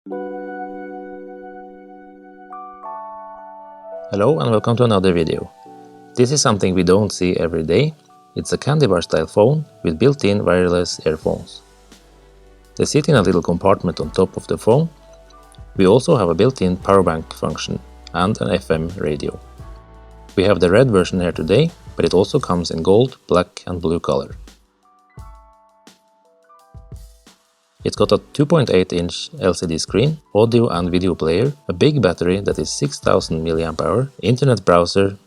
Hello and welcome to another video. This is something we don't see every day. It's a candy bar style phone with built-in wireless earphones. They sit in a little compartment on top of the phone. We also have a built-in power bank function and an FM radio. We have the red version here today, but it also comes in gold, black and blue color. It's got a 2.8-inch LCD screen, audio and video player, a big battery that is 6000 mAh, internet browser,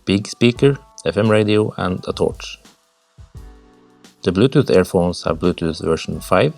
big speaker, FM radio and a torch. The Bluetooth earphones have Bluetooth version 5,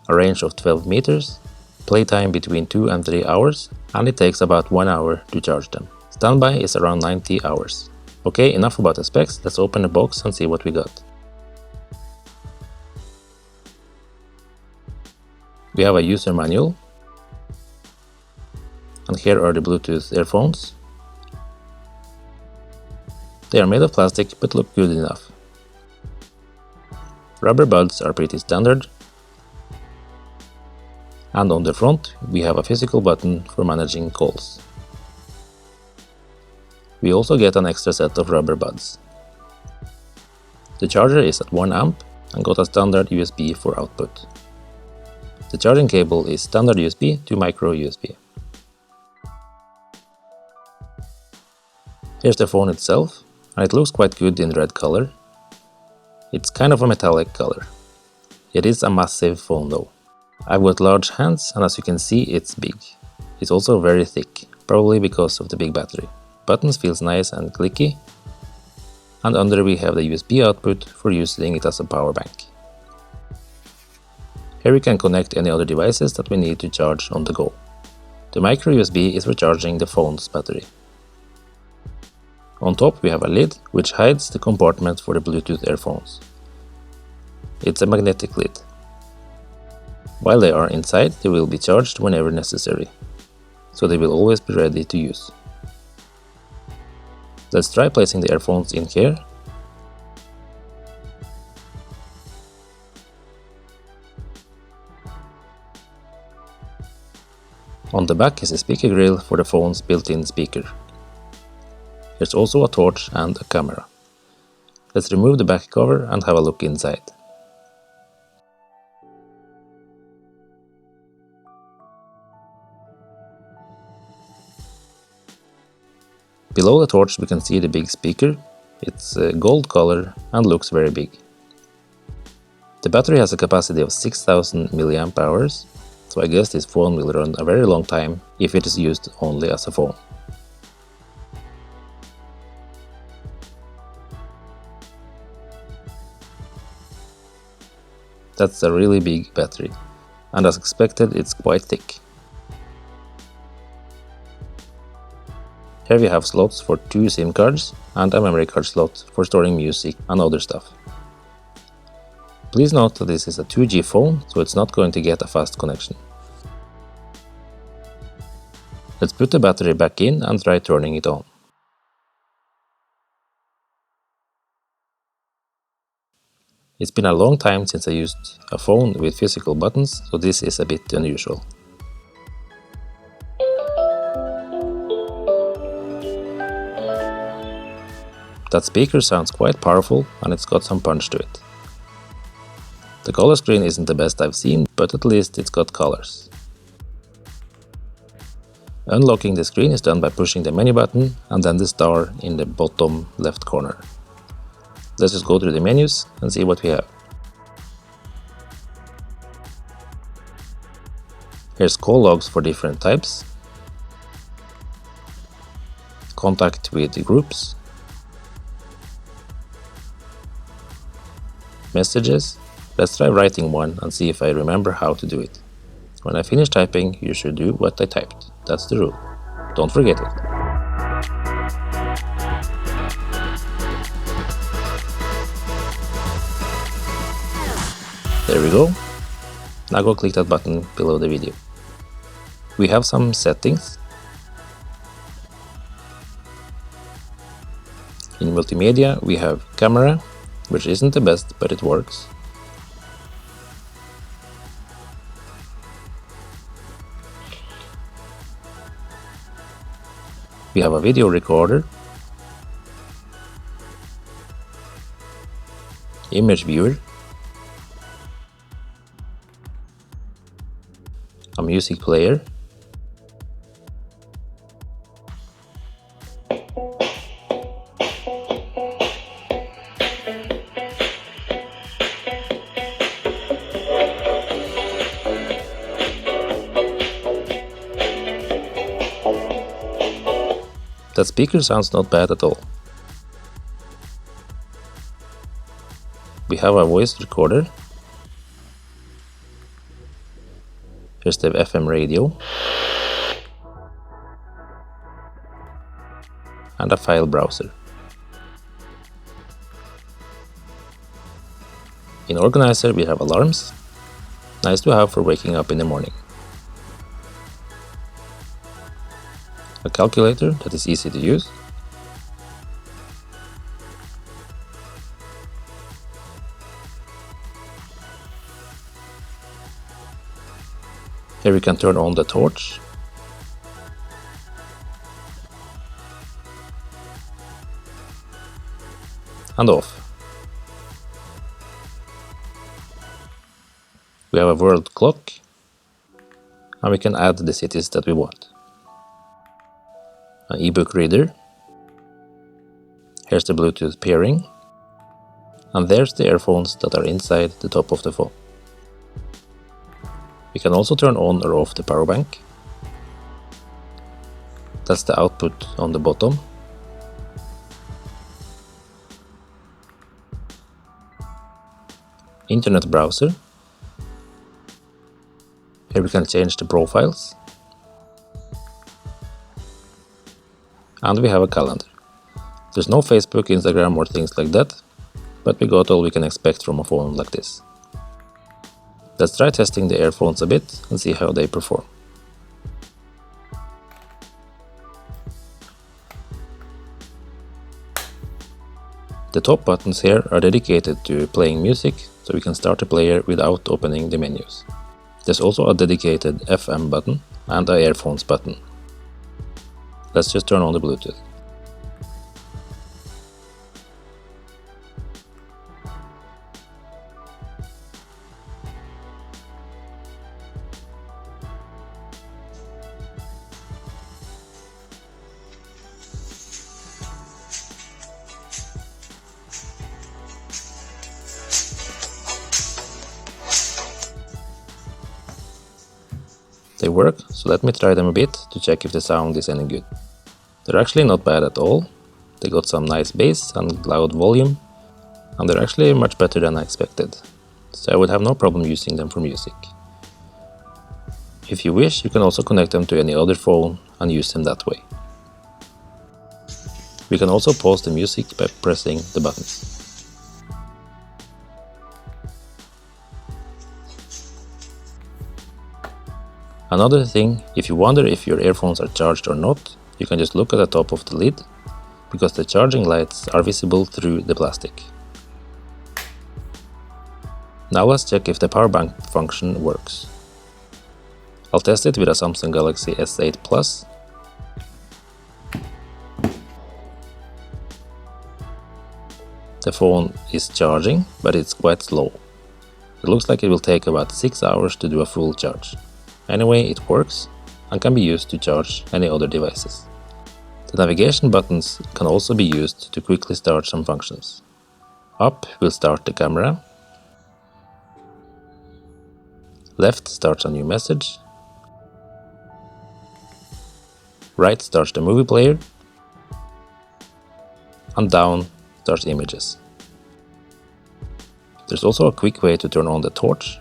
a range of 12 meters, playtime between 2 and 3 hours, and it takes about 1 hour to charge them. Standby is around 90 hours. Okay, enough about the specs, let's open the box and see what we got. We have a user manual, and here are the Bluetooth earphones. They are made of plastic but look good enough. Rubber buds are pretty standard, and on the front we have a physical button for managing calls. We also get an extra set of rubber buds. The charger is at 1 amp and got a standard USB for output. The charging cable is standard USB to micro USB. Here's the phone itself, and it looks quite good in red color. It's kind of a metallic color. It is a massive phone though. I've got large hands and as you can see it's big. It's also very thick, probably because of the big battery. Buttons feels nice and clicky. And under we have the USB output for using it as a power bank. Here we can connect any other devices that we need to charge on the go. The micro USB is for charging the phone's battery. On top we have a lid which hides the compartment for the Bluetooth earphones. It's a magnetic lid. While they are inside, they will be charged whenever necessary, so they will always be ready to use. Let's try placing the earphones in here. On the back is a speaker grill for the phone's built-in speaker. There's also a torch and a camera. Let's remove the back cover and have a look inside. Below the torch we can see the big speaker. It's gold color and looks very big. The battery has a capacity of 6000 mAh, so I guess this phone will run a very long time if it is used only as a phone. That's a really big battery, and as expected it's quite thick. Here we have slots for 2 SIM cards and a memory card slot for storing music and other stuff. Please note that this is a 2G phone, so it's not going to get a fast connection. Let's put the battery back in and try turning it on. It's been a long time since I used a phone with physical buttons, so this is a bit unusual. That speaker sounds quite powerful and it's got some punch to it. The color screen isn't the best I've seen, but at least it's got colors. Unlocking the screen is done by pushing the menu button and then the star in the bottom left corner. Let's just go through the menus and see what we have. Here's call logs for different types, contact with the groups, messages. Let's try writing one and see if I remember how to do it. When I finish typing, you should do what I typed. That's the rule. Don't forget it. There we go. Now go click that button below the video. We have some settings. In Multimedia we have camera, which isn't the best, but it works. We have a video recorder, image viewer, a music player, that speaker sounds not bad at all. We have a voice recorder. Here's the FM radio. And a file browser. In Organizer we have alarms. Nice to have for waking up in the morning. A calculator that is easy to use. Here we can turn on the torch. And off. We have a world clock. And we can add the cities that we want. An ebook reader. Here's the Bluetooth pairing. And there's the earphones that are inside the top of the phone. We can also turn on or off the power bank. That's the output on the bottom. Internet browser. Here we can change the profiles. And we have a calendar. There's no Facebook, Instagram or things like that, but we got all we can expect from a phone like this. Let's try testing the earphones a bit and see how they perform. The top buttons here are dedicated to playing music, so we can start the player without opening the menus. There's also a dedicated FM button and a earphones button. Let's just turn on the Bluetooth. They work, so let me try them a bit to check if the sound is any good. They're actually not bad at all. They got some nice bass and loud volume, and they're actually much better than I expected. So I would have no problem using them for music. If you wish, you can also connect them to any other phone and use them that way. We can also pause the music by pressing the buttons. Another thing, if you wonder if your earphones are charged or not, you can just look at the top of the lid, because the charging lights are visible through the plastic. Now let's check if the power bank function works. I'll test it with a Samsung Galaxy S8 Plus. The phone is charging, but it's quite slow. It looks like it will take about 6 hours to do a full charge. Anyway, it works and can be used to charge any other devices. The navigation buttons can also be used to quickly start some functions. Up will start the camera. Left starts a new message. Right starts the movie player. And down starts images. There's also a quick way to turn on the torch.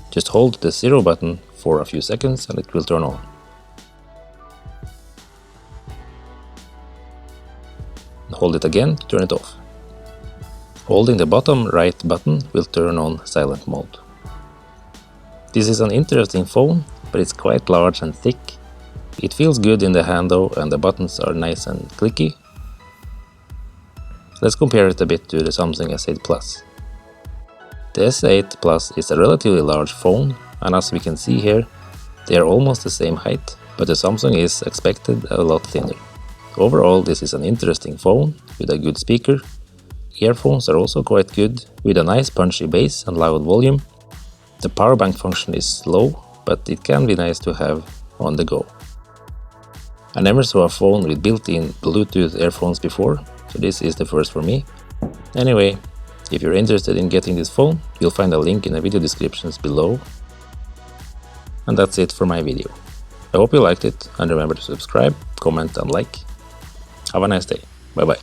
Just hold the 0 button for a few seconds and it will turn on. Hold it again to turn it off. Holding the bottom right button will turn on silent mode. This is an interesting phone, but it's quite large and thick. It feels good in the hand though, and the buttons are nice and clicky. Let's compare it a bit to the Samsung S8 Plus. The S8 Plus is a relatively large phone, and as we can see here, they are almost the same height, but the Samsung is expected a lot thinner. Overall, this is an interesting phone with a good speaker. Earphones are also quite good, with a nice punchy bass and loud volume. The power bank function is slow, but it can be nice to have on the go. I never saw a phone with built-in Bluetooth earphones before, so this is the first for me. Anyway, if you're interested in getting this phone, you'll find a link in the video descriptions below. And that's it for my video. I hope you liked it, and remember to subscribe, comment and like. Have a nice day. Bye bye.